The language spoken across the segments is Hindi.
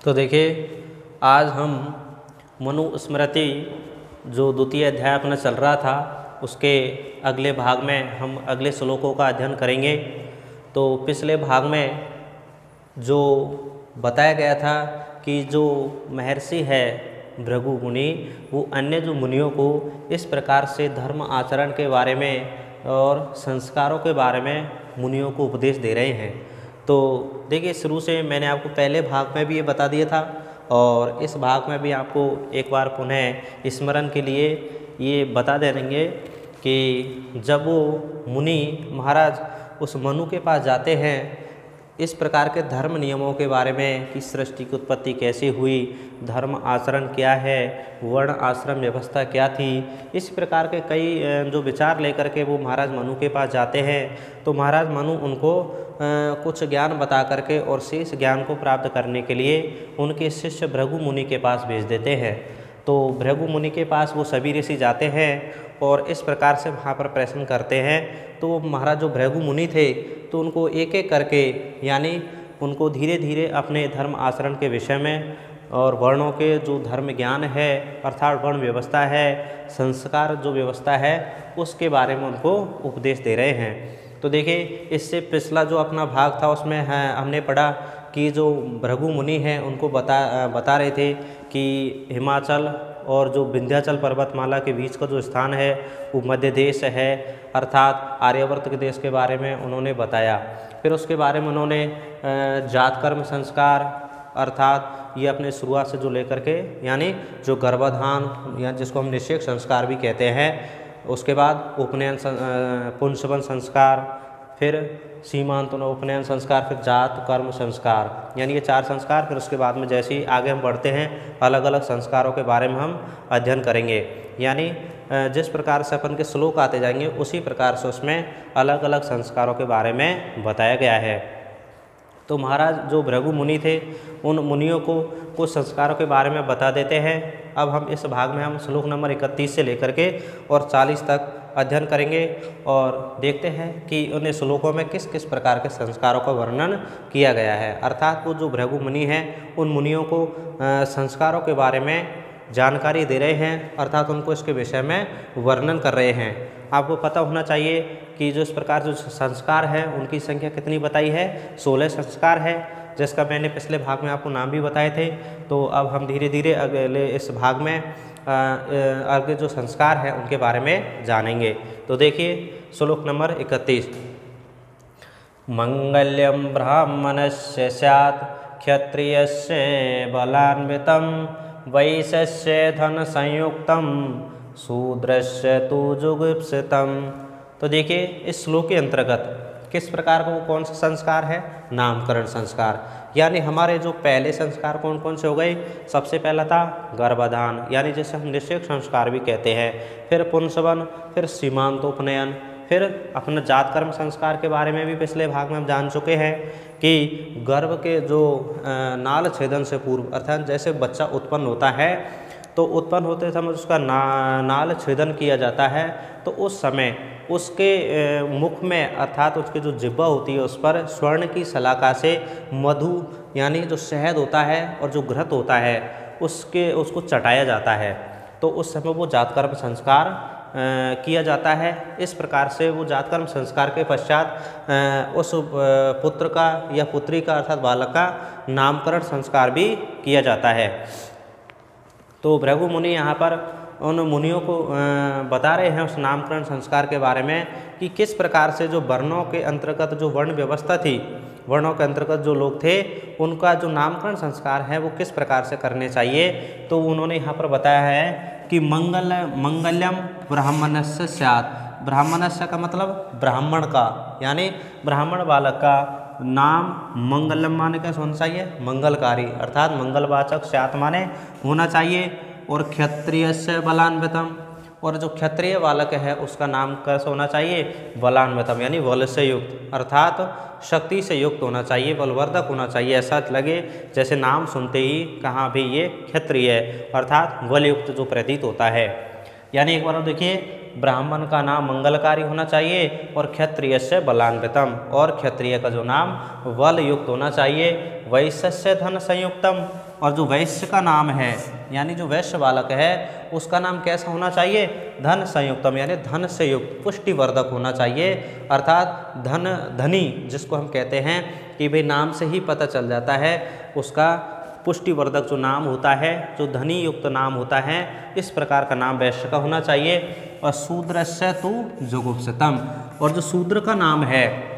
तो देखिए, आज हम मनुस्मृति जो द्वितीय अध्याय अपना चल रहा था उसके अगले भाग में हम अगले श्लोकों का अध्ययन करेंगे। तो पिछले भाग में जो बताया गया था कि जो महर्षि है भृगु मुनि, वो अन्य जो मुनियों को इस प्रकार से धर्म आचरण के बारे में और संस्कारों के बारे में मुनियों को उपदेश दे रहे हैं। तो देखिए, शुरू से मैंने आपको पहले भाग में भी ये बता दिया था और इस भाग में भी आपको एक बार पुनः स्मरण के लिए ये बता देंगे कि जब वो मुनि महाराज उस मनु के पास जाते हैं इस प्रकार के धर्म नियमों के बारे में कि सृष्टि की उत्पत्ति कैसे हुई, धर्म आचरण क्या है, वर्ण आश्रम व्यवस्था क्या थी, इस प्रकार के कई जो विचार लेकर के वो महाराज मनु के पास जाते हैं। तो महाराज मनु उनको कुछ ज्ञान बता करके और शेष ज्ञान को प्राप्त करने के लिए उनके शिष्य भृगु मुनि के पास भेज देते हैं। तो भृगु मुनि के पास वो सभी ऋषि जाते हैं और इस प्रकार से वहाँ पर प्रश्न करते हैं। तो महाराज जो भृगु मुनि थे तो उनको एक एक करके यानी उनको धीरे धीरे अपने धर्म आचरण के विषय में और वर्णों के जो धर्म ज्ञान है अर्थात वर्ण व्यवस्था है, संस्कार जो व्यवस्था है उसके बारे में उनको उपदेश दे रहे हैं। तो देखिए, इससे पिछला जो अपना भाग था उसमें हमने पढ़ा कि जो भृगु मुनि हैं उनको बता रहे थे कि हिमाचल और जो विंध्याचल पर्वतमाला के बीच का जो स्थान है वो मध्य देश है, अर्थात आर्यावर्त के देश के बारे में उन्होंने बताया। फिर उसके बारे में उन्होंने जात कर्म संस्कार अर्थात ये अपने शुरुआत से जो लेकर के यानी जो गर्भाधान या जिसको हम निषेक संस्कार भी कहते हैं, उसके बाद उपनयन पुंसवन संस्कार, फिर सीमांत उपनयन संस्कार, फिर जात कर्म संस्कार, यानी ये 4 संस्कार। फिर उसके बाद में जैसे ही आगे हम बढ़ते हैं अलग अलग संस्कारों के बारे में हम अध्ययन करेंगे। यानी जिस प्रकार से अपन के श्लोक आते जाएंगे उसी प्रकार से उसमें अलग अलग संस्कारों के बारे में बताया गया है। तो महाराज जो भृगु मुनि थे उन मुनियों को कुछ संस्कारों के बारे में बता देते हैं। अब हम इस भाग में हम श्लोक नंबर 31 से लेकर के और 40 तक अध्ययन करेंगे और देखते हैं कि उन श्लोकों में किस किस प्रकार के संस्कारों का वर्णन किया गया है। अर्थात वो जो भृगु मुनि हैं उन मुनियों को संस्कारों के बारे में जानकारी दे रहे हैं, अर्थात उनको इसके विषय में वर्णन कर रहे हैं। आपको पता होना चाहिए कि जो इस प्रकार जो संस्कार है उनकी संख्या कितनी बताई है, 16 संस्कार है, जिसका मैंने पिछले भाग में आपको नाम भी बताए थे। तो अब हम धीरे धीरे अगले इस भाग में आगे जो संस्कार है उनके बारे में जानेंगे। तो देखिए श्लोक नंबर 31, मंगल्यम ब्राह्मणस्य स्यात् क्षत्रियस्य बलान्वितं वैश्यस्य धन संयुक्तं शूद्रस्य तु जुगुप्सितं। तो देखिए, इस श्लोक के अंतर्गत किस प्रकार का वो कौन सा संस्कार है, नामकरण संस्कार। यानी हमारे जो पहले संस्कार कौन कौन से हो गए, सबसे पहला था गर्भाधान यानी जिसे हम निषेक संस्कार भी कहते हैं, फिर पुंसवन, फिर सीमांतोपनयन, फिर अपना जात कर्म संस्कार के बारे में भी पिछले भाग में हम जान चुके हैं कि गर्भ के जो नाल छेदन से पूर्व अर्थात जैसे बच्चा उत्पन्न होता है तो उत्पन्न होते समय उसका नाल छेदन किया जाता है। तो उस समय उसके मुख में अर्थात उसकी जो जिह्वा होती है उस पर स्वर्ण की सलाखा से मधु यानी जो शहद होता है और जो घृत होता है उसको चटाया जाता है। तो उस समय वो जातकर्म संस्कार किया जाता है। इस प्रकार से वो जातकर्म संस्कार के पश्चात उस पुत्र का या पुत्री का अर्थात बालक का नामकरण संस्कार भी किया जाता है। तो भृगु मुनि यहाँ पर उन मुनियों को बता रहे हैं उस नामकरण संस्कार के बारे में कि किस प्रकार से जो वर्णों के अंतर्गत जो वर्ण व्यवस्था थी, वर्णों के अंतर्गत जो लोग थे उनका जो नामकरण संस्कार है वो किस प्रकार से करने चाहिए। तो उन्होंने यहाँ पर बताया है कि मंगल्यम ब्राह्मणस्य स्यात्। ब्राह्मणस्य का मतलब ब्राह्मण का, यानी ब्राह्मण बालक का नाम मंगलम माने क्या होना चाहिए, मंगलकारी अर्थात मंगलवाचक स्यात् माने होना चाहिए। और क्षत्रियस्य बलान्वितम, और जो क्षत्रिय बालक है उसका नाम कैसे होना चाहिए, बलान्वितम यानी बल से युक्त अर्थात शक्ति से युक्त होना चाहिए, बलवर्धक होना चाहिए। ऐसा लगे जैसे नाम सुनते ही कहाँ भी ये क्षत्रिय है अर्थात बलयुक्त जो प्रतीत होता है। यानी एक बार देखिए ब्राह्मण का नाम मंगलकारी होना चाहिए और क्षत्रियस्य बलान्वितम, और क्षत्रिय का जो नाम बल युक्त होना चाहिए। वैश्यस्य धन संयुक्तम, और जो वैश्य का नाम है यानी जो वैश्य बालक है उसका नाम कैसा होना चाहिए? धन संयुक्तम, यानी धन से युक्त पुष्टिवर्धक होना चाहिए। अर्थात धनी जिसको हम कहते हैं कि भाई नाम से ही पता चल जाता है उसका पुष्टिवर्धक जो नाम होता है, जो धनी युक्त नाम होता है, इस प्रकार का नाम वैश्य का होना चाहिए। और शूद्रस्य तु जुगुप्सितम, और जो शूद्र का नाम है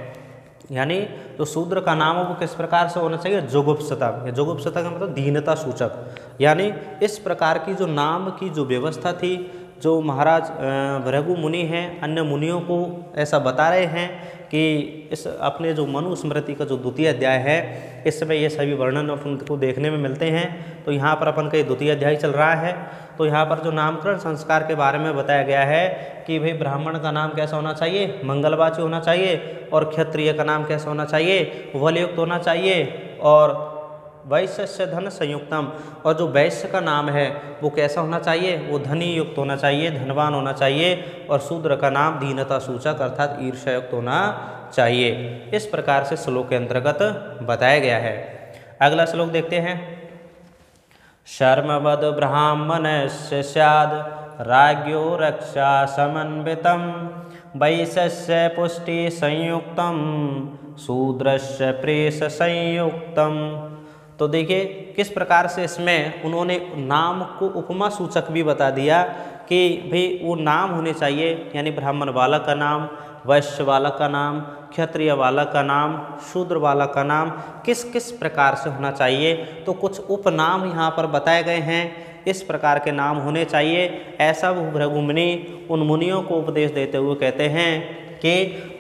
यानी जो शूद्र का नाम है वो किस प्रकार से होना चाहिए? जुगुप्सितम। या जुगुप्सितम का मतलब दीनता सूचक, यानी इस प्रकार की जो नाम की जो व्यवस्था थी, जो महाराज भृगु मुनि हैं अन्य मुनियों को ऐसा बता रहे हैं कि इस अपने जो मनुस्मृति का जो द्वितीय अध्याय है इसमें ये सभी वर्णन अपन को देखने में मिलते हैं। तो यहाँ पर अपन का ये द्वितीय अध्याय चल रहा है, तो यहाँ पर जो नामकरण संस्कार के बारे में बताया गया है कि भाई ब्राह्मण का नाम कैसा होना चाहिए? मंगलवाची होना चाहिए, और क्षत्रिय का नाम कैसा होना चाहिए? बलयुक्त होना चाहिए, और वैश्य से धन संयुक्तम, और जो वैश्य का नाम है वो कैसा होना चाहिए? वो धनी युक्त होना चाहिए, धनवान होना चाहिए, और शूद्र का नाम दीनता सूचक अर्थात ईर्ष्या युक्त होना चाहिए। इस प्रकार से श्लोक के अंतर्गत बताया गया है। अगला श्लोक देखते हैं। शर्मवद ब्राह्मणस्य स्याद् राज्ञो रक्षा समन्वितम, वैश्यस्य पुष्टि संयुक्तम, शूद्रस्य प्रेष संयुक्तम। तो देखिए किस प्रकार से इसमें उन्होंने नाम को उपमा सूचक भी बता दिया कि भाई वो नाम होने चाहिए, यानी ब्राह्मण बालक का नाम, वैश्य बालक का नाम, क्षत्रिय बालक का नाम, शूद्र बालक का नाम किस किस प्रकार से होना चाहिए। तो कुछ उपनाम यहाँ पर बताए गए हैं, इस प्रकार के नाम होने चाहिए। ऐसा वो भृगु मुनि उन मुनियों को उपदेश देते हुए कहते हैं कि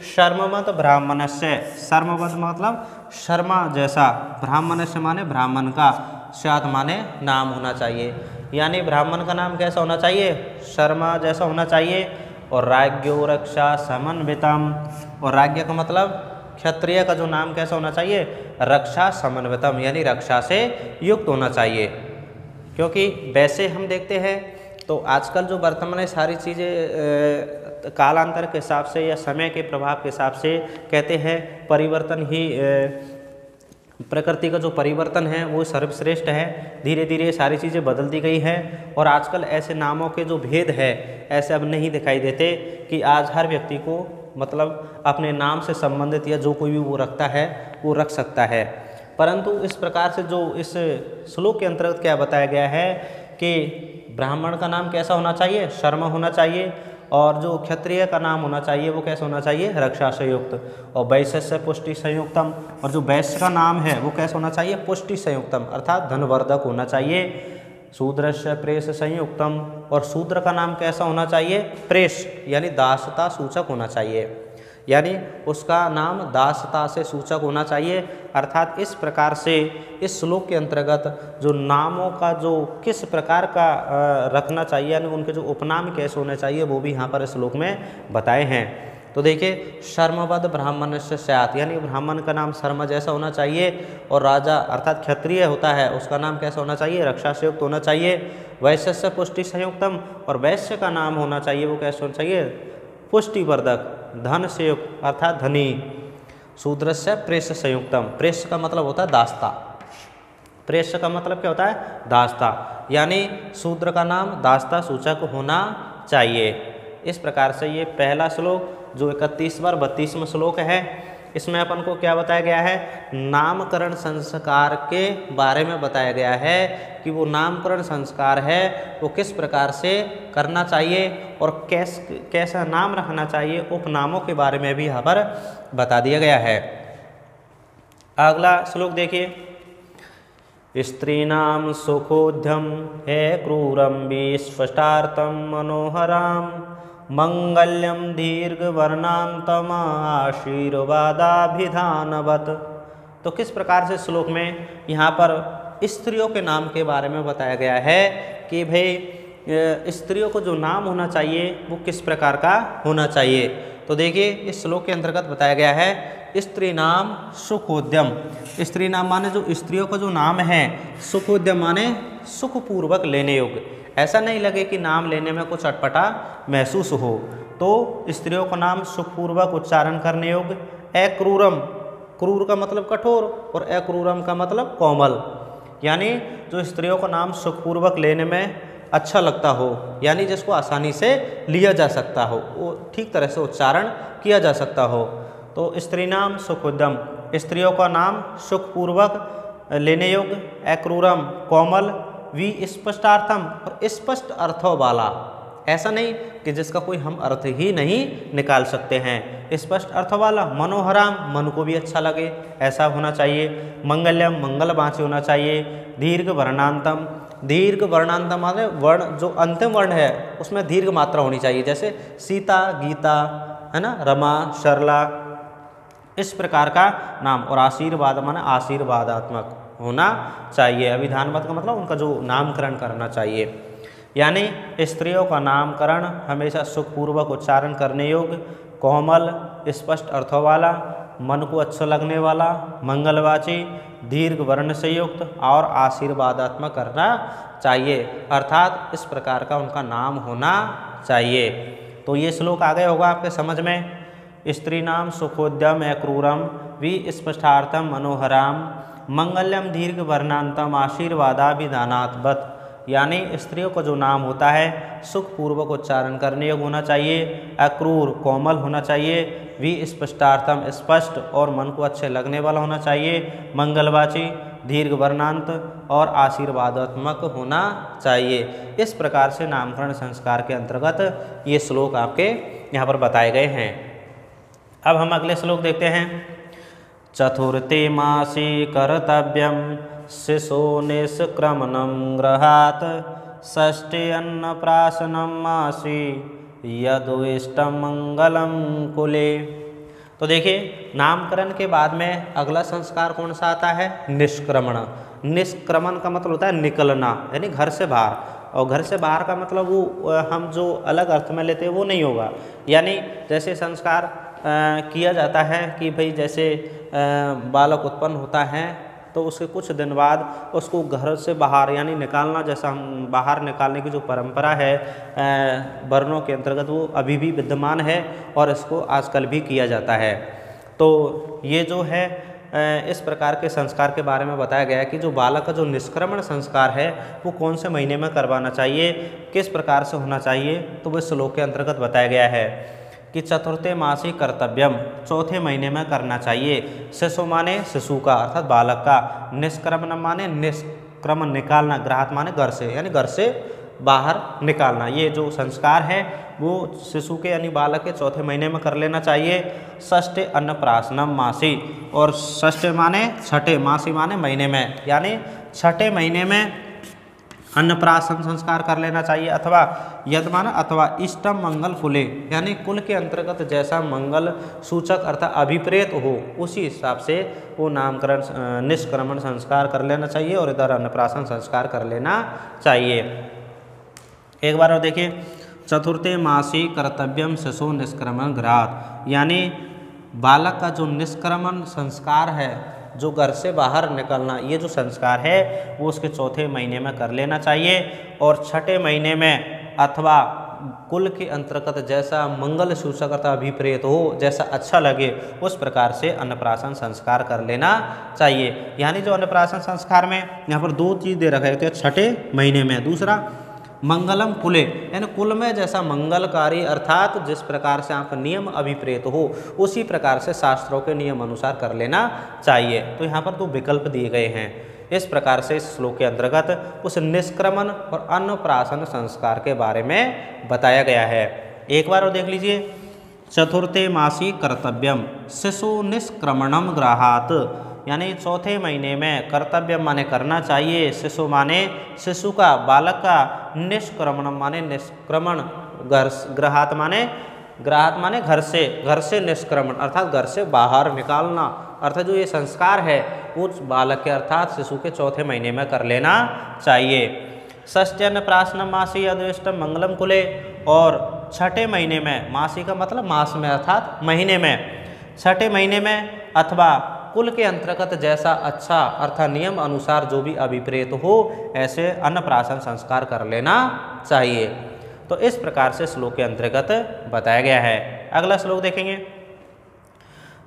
शर्मवद ब्राह्मणस्य, शर्मवद मतलब शर्मा जैसा, ब्राह्मणस्य माने ब्राह्मण का, स्यात् माने नाम होना चाहिए, यानी ब्राह्मण का नाम कैसा होना चाहिए? शर्मा जैसा होना चाहिए। और राज्ञो रक्षा समन्वितम, और राज्ञ का मतलब क्षत्रिय का जो नाम कैसा होना चाहिए? रक्षा समन्वितम, यानी रक्षा से युक्त होना चाहिए। क्योंकि वैसे हम देखते हैं तो आजकल जो वर्तमान में सारी चीज़ें कालांतर के हिसाब से या समय के प्रभाव के हिसाब से कहते हैं परिवर्तन ही प्रकृति का जो परिवर्तन है वो सर्वश्रेष्ठ है। धीरे धीरे सारी चीज़ें बदलती गई हैं, और आजकल ऐसे नामों के जो भेद है ऐसे अब नहीं दिखाई देते कि आज हर व्यक्ति को मतलब अपने नाम से संबंधित या जो कोई भी वो रखता है वो रख सकता है। परंतु इस प्रकार से जो इस श्लोक के अंतर्गत क्या बताया गया है कि ब्राह्मण का नाम कैसा होना चाहिए? शर्मा होना चाहिए, और जो क्षत्रिय का नाम होना चाहिए वो कैसा होना चाहिए? रक्षा से युक्त, और वैश्य से पुष्टि संयुक्तम, और जो वैश्य का नाम है वो कैसा होना चाहिए? पुष्टि संयुक्तम अर्थात धनवर्धक होना चाहिए। शूद्र से प्रेष संयुक्तम, और शूद्र का नाम कैसा होना चाहिए? प्रेष, यानी दासता सूचक होना चाहिए, यानी उसका नाम दासता से सूचक होना चाहिए। अर्थात इस प्रकार से इस श्लोक के अंतर्गत जो नामों का जो किस प्रकार का रखना चाहिए, यानी उनके जो उपनाम कैसे होने चाहिए वो भी यहाँ पर इस श्लोक में बताए हैं। तो देखिए शर्मवद ब्राह्मणस्य स्यात्, यानी ब्राह्मण का नाम शर्मा जैसा होना चाहिए, और राजा अर्थात क्षत्रिय होता है उसका नाम कैसा होना चाहिए? रक्षा से युक्त होना चाहिए। वैश्य से पुष्टि संयुक्तम, और वैश्य का नाम होना चाहिए वो कैसे होना चाहिए? पुष्टिवर्धक, धन से युक्त अर्थात धनी। शूद्र से प्रेष संयुक्तम, प्रेष का मतलब होता है दासता, प्रेष का मतलब क्या होता है? दासता, यानी शूद्र का नाम दासता सूचक होना चाहिए। इस प्रकार से ये पहला श्लोक जो 31वां 32वां श्लोक है इसमें अपन को क्या बताया गया है? नामकरण संस्कार के बारे में बताया गया है कि वो नामकरण संस्कार है वो किस प्रकार से करना चाहिए और कैसा नाम रखना चाहिए, उपनामों के बारे में भी यहाँ पर बता दिया गया है। अगला श्लोक देखिए। स्त्रीणाम सुखोद्यम है क्रूरम विस्फष्टार्थम मनोहराम, मंगल्यम दीर्घ वर्णांतम आशीर्वादाभिधानवत। तो किस प्रकार से श्लोक में यहाँ पर स्त्रियों के नाम के बारे में बताया गया है कि भाई स्त्रियों को जो नाम होना चाहिए वो किस प्रकार का होना चाहिए। तो देखिए इस श्लोक के अंतर्गत बताया गया है स्त्री नाम सुखोद्यम। स्त्री नाम माने जो स्त्रियों का जो नाम है, सुखोद्यम माने सुखपूर्वक लेने योग्य, ऐसा नहीं लगे कि नाम लेने में कुछ अटपटा महसूस हो। तो स्त्रियों का नाम सुखपूर्वक उच्चारण करने योग्य अक्रूरम, क्रूर का मतलब कठोर और अक्रूरम का मतलब कोमल, यानी जो स्त्रियों का नाम सुखपूर्वक लेने में अच्छा लगता हो, यानी जिसको आसानी से लिया जा सकता हो, वो ठीक तरह से उच्चारण किया जा सकता हो। तो स्त्री नाम सुखोद्यम, स्त्रियों का नाम सुखपूर्वक लेने योग्य अक्रूरम कोमल विस्पष्टार्थम और स्पष्ट अर्थों वाला, ऐसा नहीं कि जिसका कोई हम अर्थ ही नहीं निकाल सकते हैं, स्पष्ट अर्थ वाला मनोहराम, मन को भी अच्छा लगे ऐसा होना चाहिए। मंगल्यम, मंगलवाची होना चाहिए। दीर्घ वर्णांतम, दीर्घ वर्णांतम माने वर्ण जो अंतिम वर्ण है उसमें दीर्घ मात्रा होनी चाहिए, जैसे सीता, गीता, है ना, रमा, सरला, इस प्रकार का नाम। और आशीर्वाद माने आशीर्वादात्मक होना चाहिए। अभिधानवत का मतलब उनका जो नामकरण करना चाहिए, यानी स्त्रियों का नामकरण हमेशा सुखपूर्वक उच्चारण करने योग्य, कोमल, स्पष्ट अर्थों वाला, मन को अच्छा लगने वाला, मंगलवाची, दीर्घ वर्ण से युक्त और आशीर्वादात्मक करना चाहिए, अर्थात इस प्रकार का उनका नाम होना चाहिए। तो ये श्लोक आगे होगा आपके समझ में। स्त्री नाम सुखोद्यम अक्रूरम विस्पष्टार्थम मनोहराम मंगल्यम दीर्घ वर्णांतम आशीर्वादाभिधानात्वत, यानी स्त्रियों का जो नाम होता है सुखपूर्वक उच्चारण करने योग्य होना चाहिए, अक्रूर कोमल होना चाहिए, विस्पष्टार्थम स्पष्ट और मन को अच्छे लगने वाला होना चाहिए, मंगलवाची दीर्घ वर्णांत और आशीर्वादात्मक होना चाहिए। इस प्रकार से नामकरण संस्कार के अंतर्गत ये श्लोक आपके यहाँ पर बताए गए हैं। अब हम अगले श्लोक देखते हैं। चतुर्थे मासी कर्तव्यम शिशो निष्क्रमणं गृहात् षष्ठे अन्नप्राशनं मासी यदुष्टं मंगलम कुले। तो देखिए, नामकरण के बाद में अगला संस्कार कौन सा आता है? निष्क्रमण। निष्क्रमण का मतलब होता है निकलना, यानी घर से बाहर। और घर से बाहर का मतलब वो हम जो अलग अर्थ में लेते हैं वो नहीं होगा, यानी जैसे संस्कार किया जाता है कि भाई जैसे बालक उत्पन्न होता है तो उसके कुछ दिन बाद उसको घर से बाहर यानी निकालना, जैसा हम बाहर निकालने की जो परंपरा है वर्णों के अंतर्गत वो अभी भी विद्यमान है और इसको आजकल भी किया जाता है। तो ये जो है इस प्रकार के संस्कार के बारे में बताया गया है कि जो बालक का जो निष्क्रमण संस्कार है वो कौन से महीने में करवाना चाहिए, किस प्रकार से होना चाहिए, तो वो श्लोक के अंतर्गत बताया गया है कि चतुर्थे मासी कर्तव्यम, चौथे महीने में करना चाहिए। शिशु माने शिशु का अर्थात बालक का, निष्क्रमण माने निष्क्रमण निकालना, गृहात् माने घर से, यानी घर से बाहर निकालना। ये जो संस्कार है वो शिशु के यानी बालक के चौथे महीने में कर लेना चाहिए। षष्ठे अन्नप्राशनम मासी, और षष्ठे माने छठे, मासी माने महीने में, यानी छठे महीने में अन्नप्राशन संस्कार कर लेना चाहिए। अथवा यदमान अथवा इष्टम मंगल कुले, यानी कुल के अंतर्गत जैसा मंगल सूचक अर्थात अभिप्रेत हो उसी हिसाब से वो नामकरण निष्क्रमण संस्कार कर लेना चाहिए और इधर अन्नप्राशन संस्कार कर लेना चाहिए। एक बार और देखिए, चतुर्थे मासी कर्तव्यम शिशु निष्क्रमण गृहात्, यानी बालक का जो निष्क्रमण संस्कार है, जो घर से बाहर निकलना, ये जो संस्कार है वो उसके चौथे महीने में कर लेना चाहिए। और छठे महीने में अथवा कुल के अंतर्गत जैसा मंगल सूचक अर्थात अभिप्रेत हो, जैसा अच्छा लगे उस प्रकार से अन्नप्राशन संस्कार कर लेना चाहिए। यानी जो अन्नप्राशन संस्कार में यहाँ पर दो चीज़ दे रखा है, तो छठे महीने में, दूसरा मंगलम कुले, यानी कुल में जैसा मंगलकारी अर्थात जिस प्रकार से आपका नियम अभिप्रेत हो उसी प्रकार से शास्त्रों के नियम अनुसार कर लेना चाहिए। तो यहाँ पर दो विकल्प दिए गए हैं। इस प्रकार से इस श्लोक के अंतर्गत उस निष्क्रमण और अन्नप्राशन संस्कार के बारे में बताया गया है। एक बार और देख लीजिए, चतुर्थे मासी कर्तव्यम शिशु निष्क्रमणम गृहात्, यानी चौथे महीने में कर्तव्य माने करना चाहिए, शिशु माने शिशु का, बालक का, निष्क्रमण माने निष्क्रमण, गृहात् माने घर से निष्क्रमण अर्थात घर से बाहर निकालना, अर्थात जो ये संस्कार है उस बालक के अर्थात शिशु के चौथे महीने में कर लेना चाहिए। षष्ठी अन्नप्राशनम मासी यदुष्टम मंगलम कुले, और छठे महीने में, मासी का मतलब मास में अर्थात महीने में, छठे महीने में अथवा कुल के अंतर्गत जैसा अच्छा अर्थात नियम अनुसार जो भी अभिप्रेत हो ऐसे अन्नप्राशन संस्कार कर लेना चाहिए। तो इस प्रकार से श्लोक के अंतर्गत बताया गया है। अगला श्लोक देखेंगे।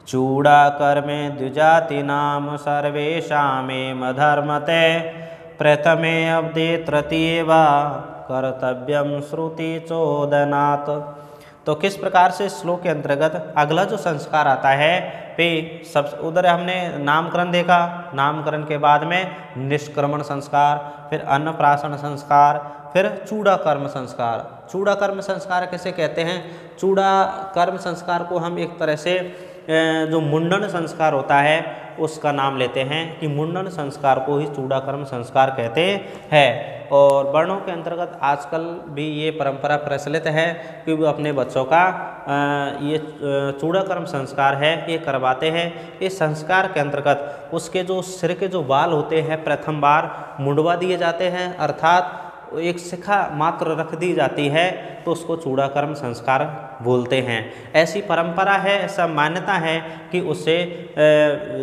चूड़ाकर्मे द्विजातीनां सर्वेषामेव धर्मते प्रथमे अब्दे तृतीये वा कर्तव्यम श्रुति चोदनात्। तो किस प्रकार से श्लोक के अंतर्गत अगला जो संस्कार आता है पे सब उधर हमने नामकरण देखा, नामकरण के बाद में निष्क्रमण संस्कार, फिर अन्नप्राशन संस्कार, फिर चूड़ा कर्म संस्कार। चूड़ा कर्म संस्कार किसे कहते हैं? चूड़ा कर्म संस्कार को हम एक तरह से जो मुंडन संस्कार होता है उसका नाम लेते हैं कि मुंडन संस्कार को ही चूड़ा कर्म संस्कार कहते हैं। और वर्णों के अंतर्गत आजकल भी ये परंपरा प्रचलित है कि वो अपने बच्चों का ये चूड़ा कर्म संस्कार है ये करवाते हैं। इस संस्कार के अंतर्गत उसके जो सिर के जो बाल होते हैं प्रथम बार मुंडवा दिए जाते हैं, अर्थात एक शिखा मात्र रख दी जाती है, तो उसको चूड़ा कर्म संस्कार बोलते हैं। ऐसी परंपरा है, ऐसा मान्यता है कि उससे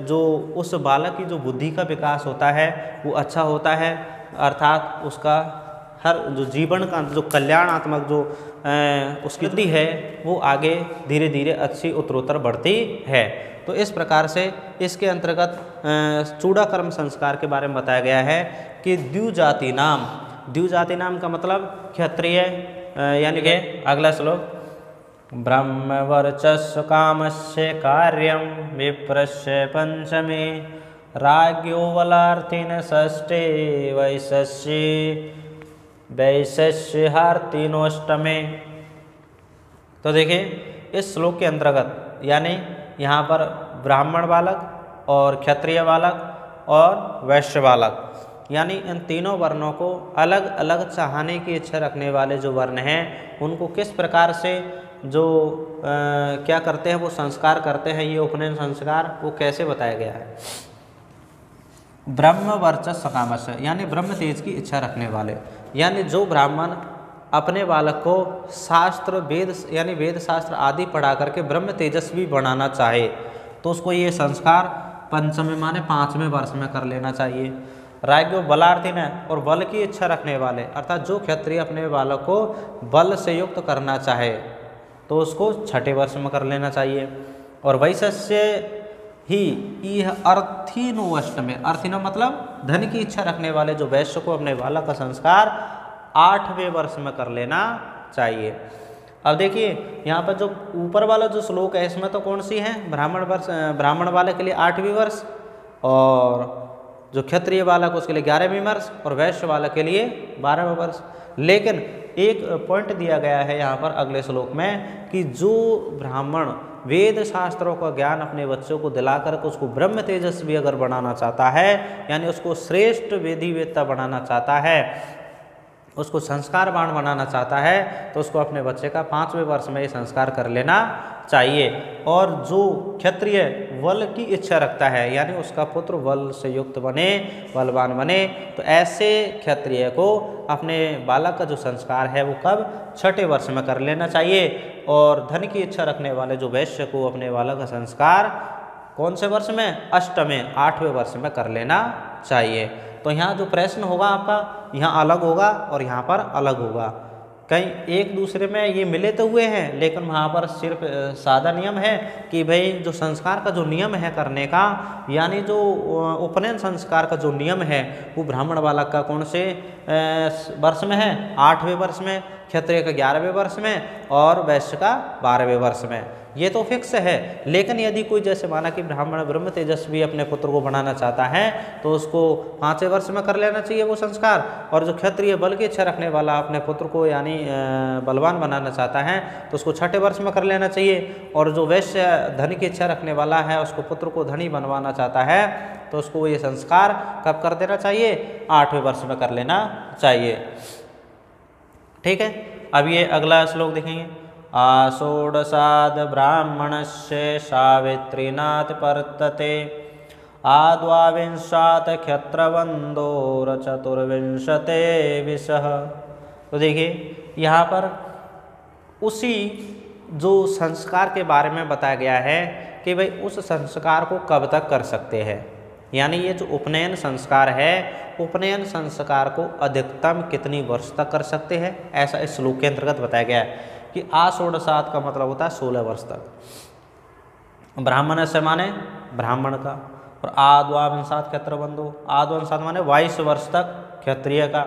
जो उस बालक की जो बुद्धि का विकास होता है वो अच्छा होता है, अर्थात उसका हर जो जीवन का जो कल्याणात्मक जो उसकी बुद्धि है वो आगे धीरे धीरे अच्छी उत्तरोत्तर बढ़ती है। तो इस प्रकार से इसके अंतर्गत चूड़ा कर्म संस्कार के बारे में बताया गया है कि द्विजाति नाम, द्विजाति नाम का मतलब क्षत्रिय, यानी कि अगला श्लोक ब्रह्म वर्चस्व कामस्य कार्यम विप्रस्य पंचमे राज्ञो वलार्थिन षष्ठे वैशस्यहार्थिनोष्टमे। तो देखिए इस श्लोक के अंतर्गत यानी यहाँ पर ब्राह्मण बालक और क्षत्रिय बालक और वैश्य बालक यानी इन तीनों वर्णों को अलग अलग चाहने की इच्छा रखने वाले जो वर्ण हैं उनको किस प्रकार से जो क्या करते हैं वो संस्कार करते हैं, ये उपनयन संस्कार वो कैसे बताया गया है। ब्रह्म वर्चस्व कामस्य यानी ब्रह्म तेज की इच्छा रखने वाले, यानी जो ब्राह्मण अपने बालक को शास्त्र वेद यानी वेद शास्त्र आदि पढ़ा करके ब्रह्म तेजस्वी बनाना चाहे तो उसको ये संस्कार पंचमे माने 5वें वर्ष में कर लेना चाहिए। राज्ञो बलार्थिन है और बल की इच्छा रखने वाले, अर्थात जो क्षत्रिय अपने बालक को बल से युक्त करना चाहे तो उसको 6ठे वर्ष में कर लेना चाहिए। और वैशस्य ही यह अर्थिनोष्टमे, अर्थिनो मतलब धन की इच्छा रखने वाले जो वैश्य को अपने बालक का संस्कार 8वें वर्ष में कर लेना चाहिए। अब देखिए यहाँ पर जो ऊपर वाला जो श्लोक है इसमें तो कौन सी है, ब्राह्मण बालक के लिए 8वीं वर्ष और जो क्षत्रिय बालक उसके लिए 11वें वर्ष और वैश्य बालक के लिए 12वें वर्ष। लेकिन एक पॉइंट दिया गया है यहाँ पर अगले श्लोक में कि जो ब्राह्मण वेद शास्त्रों का ज्ञान अपने बच्चों को दिलाकर के उसको ब्रह्म तेजस्वी अगर बनाना चाहता है, यानी उसको श्रेष्ठ वेदी वेदता बनाना चाहता है, उसको संस्कारवान बनाना चाहता है, तो उसको अपने बच्चे का 5वें वर्ष में ये संस्कार कर लेना चाहिए। और जो क्षत्रिय बल की इच्छा रखता है यानी उसका पुत्र बल से युक्त बने, बलवान बने, तो ऐसे क्षत्रिय को अपने बालक का जो संस्कार है वो कब 6ठे वर्ष में कर लेना चाहिए। और धन की इच्छा रखने वाले जो वैश्य को अपने बालक का संस्कार कौन से वर्ष में, अष्टमें 8वें वर्ष में कर लेना चाहिए। तो यहाँ जो प्रश्न होगा आपका यहाँ अलग होगा और यहाँ पर अलग होगा, कहीं एक दूसरे में ये मिले तो हुए हैं लेकिन वहाँ पर सिर्फ सादा नियम है कि भाई जो संस्कार का जो नियम है करने का, यानी जो उपनयन संस्कार का जो नियम है वो ब्राह्मण बालक का कौन से वर्ष में है, 8वें वर्ष में, क्षत्रिय का 11वें वर्ष में और वैश्य का 12वें वर्ष में, ये तो फिक्स है। लेकिन यदि कोई जैसे माना कि ब्राह्मण ब्रह्म तेजस्वी अपने पुत्र को बनाना चाहता है तो उसको 5वें वर्ष में कर लेना चाहिए वो संस्कार, और जो क्षत्रिय बल की इच्छा रखने वाला अपने पुत्र को यानी बलवान बनाना चाहता है तो उसको 6ठे वर्ष में कर लेना चाहिए, और जो वैश्य धन की इच्छा रखने वाला है उसको पुत्र को धनी बनवाना चाहता है तो उसको ये संस्कार कब कर देना चाहिए, 8वें वर्ष में कर लेना चाहिए। ठीक है, अब ये अगला श्लोक देखेंगे। आषोडशाद ब्राह्मणस्य सावित्रीनाथ वर्तते आद्वाविंशात क्षत्रवंदोर चतुर्विंशते विशः। तो देखिए यहाँ पर उसी जो संस्कार के बारे में बताया गया है कि भाई उस संस्कार को कब तक कर सकते हैं, यानी ये जो उपनयन संस्कार है, उपनयन संस्कार को अधिकतम कितनी वर्ष तक कर सकते हैं, ऐसा इस श्लोक के अंतर्गत बताया गया है कि आषोड़सात का मतलब होता है 16 वर्ष तक। ब्राह्मण से माने ब्राह्मण का, और आद्वाविंशात क्षत्रबंधु, आद्वाविंशात माने 22 वर्ष तक क्षत्रिय का,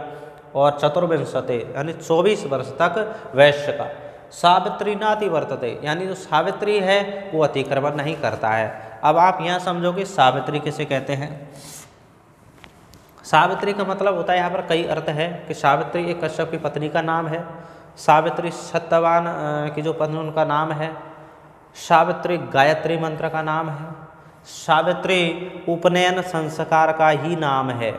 और चतुर्विंशते यानी 24 वर्ष तक वैश्य का। सावित्री नाति वर्तते, यानी जो सावित्री है वो अतिक्रमण नहीं करता है। अब आप यहाँ समझो कि सावित्री किसे कहते हैं। सावित्री का मतलब होता है, यहाँ पर कई अर्थ है कि सावित्री एक कश्यप की पत्नी का नाम है, सावित्री सत्यवान की जो पत्नी उनका नाम है, सावित्री गायत्री मंत्र का नाम है, सावित्री उपनयन संस्कार का ही नाम है।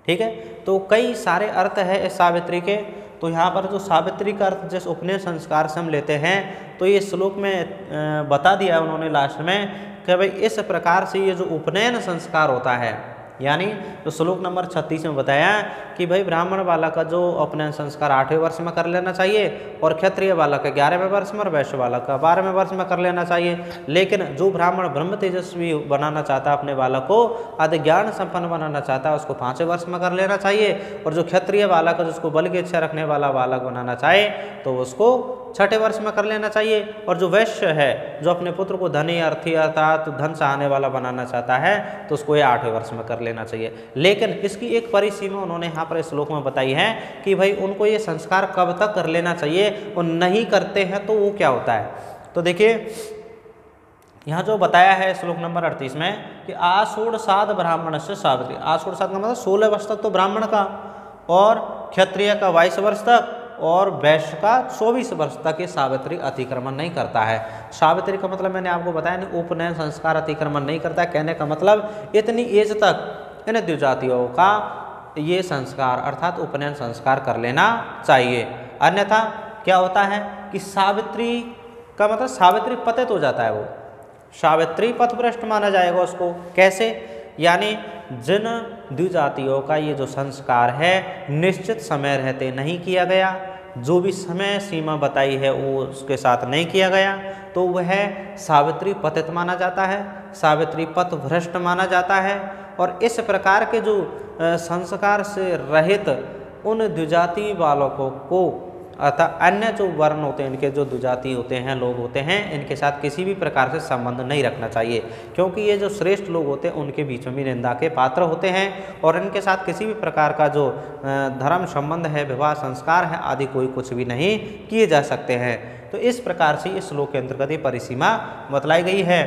ठीक है, तो कई सारे अर्थ है इस सावित्री के। तो यहाँ पर जो सावित्री का अर्थ जिस उपनयन संस्कार से हम लेते हैं, तो ये श्लोक में बता दिया उन्होंने लास्ट में कि भाई इस प्रकार से ये जो उपनयन संस्कार होता है, यानी तो श्लोक नंबर 36 में बताया कि भाई ब्राह्मण बालक का जो उपनयन संस्कार 8वें वर्ष में कर लेना चाहिए, और क्षत्रिय बालक का 11वें वर्ष में, और वैश्य बालक का 12वें वर्ष में कर लेना चाहिए। लेकिन जो ब्राह्मण ब्रह्म तेजस्वी बनाना चाहता है, अपने बालक को अधिक ज्ञान संपन्न बनाना चाहता है, उसको 5वें वर्ष में कर लेना चाहिए। और जो क्षत्रिय बालक है, जिसको बल की इच्छा रखने वाला बालक बनाना चाहे, तो उसको 6ठे वर्ष में कर लेना चाहिए। और जो वैश्य है, जो अपने पुत्र को धनी अर्थी अर्थात धन चाहने वाला बनाना चाहता है, तो उसको ये 8वें वर्ष में कर लेना चाहिए। लेकिन इसकी एक परिसीमा उन्होंने यहाँ पर इस श्लोक में बताई है कि भाई उनको ये संस्कार कब तक कर लेना चाहिए, और नहीं करते हैं तो वो क्या होता है। तो देखिए यहाँ जो बताया है श्लोक नंबर 38 में कि आषोड़सात ब्राह्मण से सावित्री, आषोड़सात का मतलब 16 वर्ष तक तो ब्राह्मण का, और क्षत्रिय का 22 वर्ष तक, और वैश्य का 24 वर्ष तक ये सावित्री अतिक्रमण नहीं करता है। सावित्री का मतलब मैंने आपको बताया नहीं, उपनयन संस्कार अतिक्रमण नहीं करता है। कहने का मतलब इतनी एज तक इन द्विजातियों का ये संस्कार अर्थात उपनयन संस्कार कर लेना चाहिए। अन्यथा क्या होता है कि सावित्री का मतलब सावित्री पतित हो जाता है, वो सावित्री पथभ्रष्ट माना जाएगा उसको। कैसे, यानी जिन द्विजातियों का ये जो संस्कार है निश्चित समय रहते नहीं किया गया, जो भी समय सीमा बताई है वो उसके साथ नहीं किया गया, तो वह सावित्री पतित माना जाता है, सावित्री पथभ्रष्ट माना जाता है। और इस प्रकार के जो संस्कार से रहित उन द्विजाति बालकों को अर्थात अन्य जो वर्ण होते हैं, इनके जो द्विजाति होते हैं, लोग होते हैं, इनके साथ किसी भी प्रकार से संबंध नहीं रखना चाहिए, क्योंकि ये जो श्रेष्ठ लोग होते हैं उनके बीच में भी निंदा के पात्र होते हैं, और इनके साथ किसी भी प्रकार का जो धर्म संबंध है, विवाह संस्कार है आदि कोई कुछ भी नहीं किए जा सकते हैं। तो इस प्रकार से इस श्लोक के अंतर्गत ये परिसीमा बतलाई गई है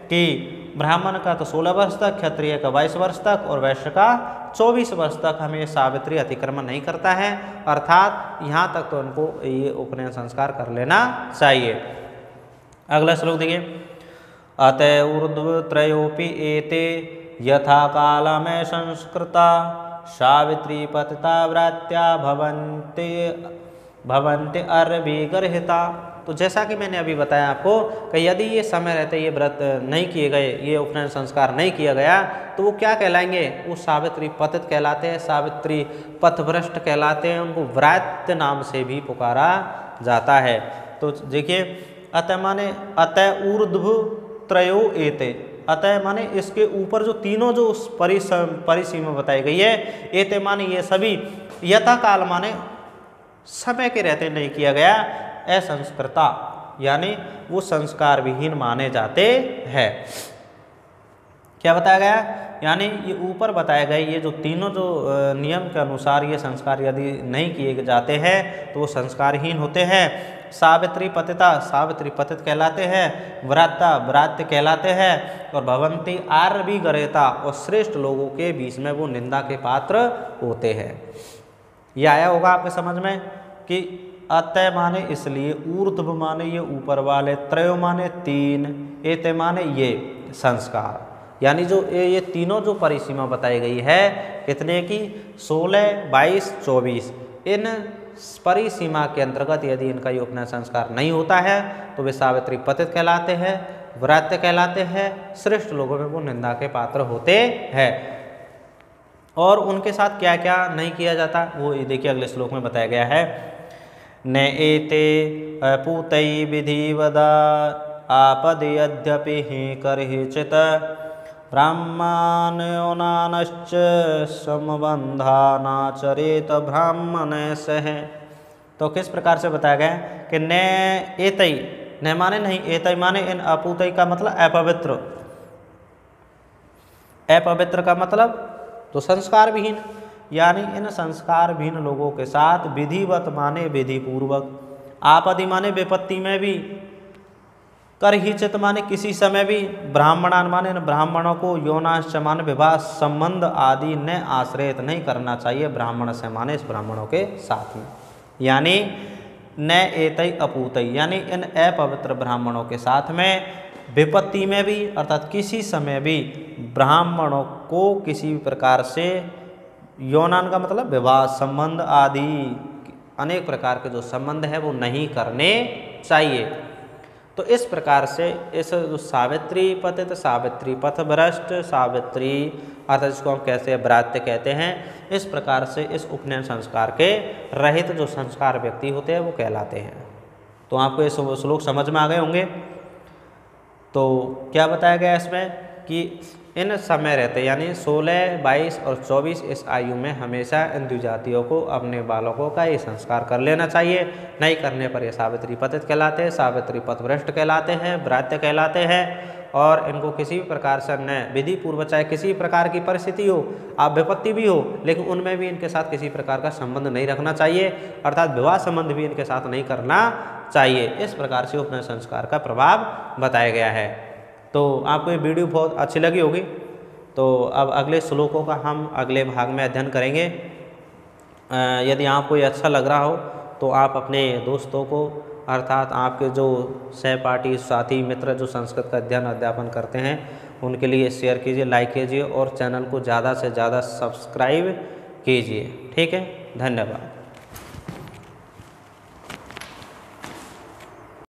कि ब्राह्मण का तो 16 वर्ष तक, क्षत्रिय का 22 वर्ष तक, और वैश्य का 24 वर्ष तक हमें सावित्री अतिक्रमण नहीं करता है, अर्थात यहाँ तक तो उनको ये उपनयन संस्कार कर लेना चाहिए। अगला श्लोक देखिए, अतः ऊर्ध्व त्रयोपि एते यथा कालमय संस्कृता सावित्री पतिता व्रात्या भवन्ते अर्भिगर्हिता। तो जैसा कि मैंने अभी बताया आपको कि यदि ये समय रहते ये व्रत नहीं किए गए, ये उपनयन संस्कार नहीं किया गया, तो वो क्या कहलाएंगे, वो सावित्री पतित कहलाते हैं, सावित्री पथभ्रष्ट कहलाते हैं, उनको व्रात्य नाम से भी पुकारा जाता है। तो देखिए, अतः माने अतः ऊर्ध्व त्रयो एते, अतः माने इसके ऊपर जो तीनों जो परिसीमा बताई गई है, एते माने ये सभी, यथा काल माने समय के रहते नहीं किया गया, असंस्कृता यानी वो संस्कार विहीन माने जाते हैं। क्या बताया गया, यानी ये ऊपर बताए गए ये जो तीनों जो नियम के अनुसार ये संस्कार यदि नहीं किए जाते हैं तो वो संस्कारहीन होते हैं। सावित्री पतिता, सावित्री पतित कहलाते हैं, व्राता व्रात्य कहलाते हैं, और भवंती अर्भिगर्हिता, और श्रेष्ठ लोगों के बीच में वो निंदा के पात्र होते हैं। ये आया होगा आपके समझ में कि अतः माने इसलिए, ऊर्ध्व माने ये ऊपर वाले, त्रयो माने 3, एते माने ये संस्कार, यानी जो ये तीनों जो परिसीमा बताई गई है कितने की, 16, 22, 24, इन परिसीमा के अंतर्गत यदि इनका ये उपनयन संस्कार नहीं होता है तो वे सावित्री पतित कहलाते हैं, व्रात्य कहलाते हैं, श्रेष्ठ लोगों में वो निंदा के पात्र होते हैं। और उनके साथ क्या क्या नहीं किया जाता वो ये देखिए अगले श्लोक में बताया गया है। न एते पूतई आपदि यद्यपि हि कर्हिचित् ब्राह्मणयोनानश्च संबंधानाचरेत ब्राह्मणे सह। तो किस प्रकार से बताया गया कि न एतई, न माने नहीं, एतई माने इन अपूतई का मतलब अपवित्र, अपवित्र का मतलब तो संस्कार विहीन, यानी इन संस्कार विहीन लोगों के साथ विधिवत माने विधि पूर्वक, आपदि माने विपत्ति में भी, करहिचित माने किसी समय भी, ब्राह्मणान माने इन ब्राह्मणों को, योनाश्च माने विवाह संबंध आदि न आश्रित नहीं करना चाहिए ब्राह्मण से माने इस ब्राह्मणों के साथ में, यानी न एतई अपूतई, यानी इन अपवित्र ब्राह्मणों के साथ में विपत्ति में भी अर्थात किसी समय भी ब्राह्मणों को किसी भी प्रकार से, यौनान का मतलब विवाह संबंध आदि अनेक प्रकार के जो संबंध है वो नहीं करने चाहिए। तो इस प्रकार से इस जो सावित्री पतित, सावित्री पथभ्रष्ट, सावित्री अर्थात जिसको हम कैसे व्रात्य कहते हैं, इस प्रकार से इस उपनयन संस्कार के रहित जो संस्कार व्यक्ति होते हैं वो कहलाते हैं। तो आपको ये श्लोक समझ में आ गए होंगे। तो क्या बताया गया इसमें कि इन समय रहते यानी 16, 22 और 24 इस आयु में हमेशा इन द्विजातियों को अपने बालकों का ये संस्कार कर लेना चाहिए। नहीं करने पर ये सावित्री पतित कहलाते हैं, सावित्री पथभ्रष्ट कहलाते हैं, व्रात्य कहलाते हैं। और इनको किसी भी प्रकार से न विधि पूर्वक, चाहे किसी भी प्रकार की परिस्थिति हो, आप विपत्ति भी हो, लेकिन उनमें भी इनके साथ किसी प्रकार का संबंध नहीं रखना चाहिए, अर्थात विवाह संबंध भी इनके साथ नहीं करना चाहिए। इस प्रकार से उपनयन संस्कार का प्रभाव बताया गया है। तो आपको ये वीडियो बहुत अच्छी लगी होगी। तो अब अगले श्लोकों का हम अगले भाग में अध्ययन करेंगे। यदि आपको ये अच्छा लग रहा हो तो आप अपने दोस्तों को, अर्थात आपके जो सहपाठी, साथी, मित्र जो संस्कृत का अध्ययन अध्यापन करते हैं उनके लिए शेयर कीजिए, लाइक कीजिए और चैनल को ज़्यादा से ज़्यादा सब्सक्राइब कीजिए। ठीक है, धन्यवाद।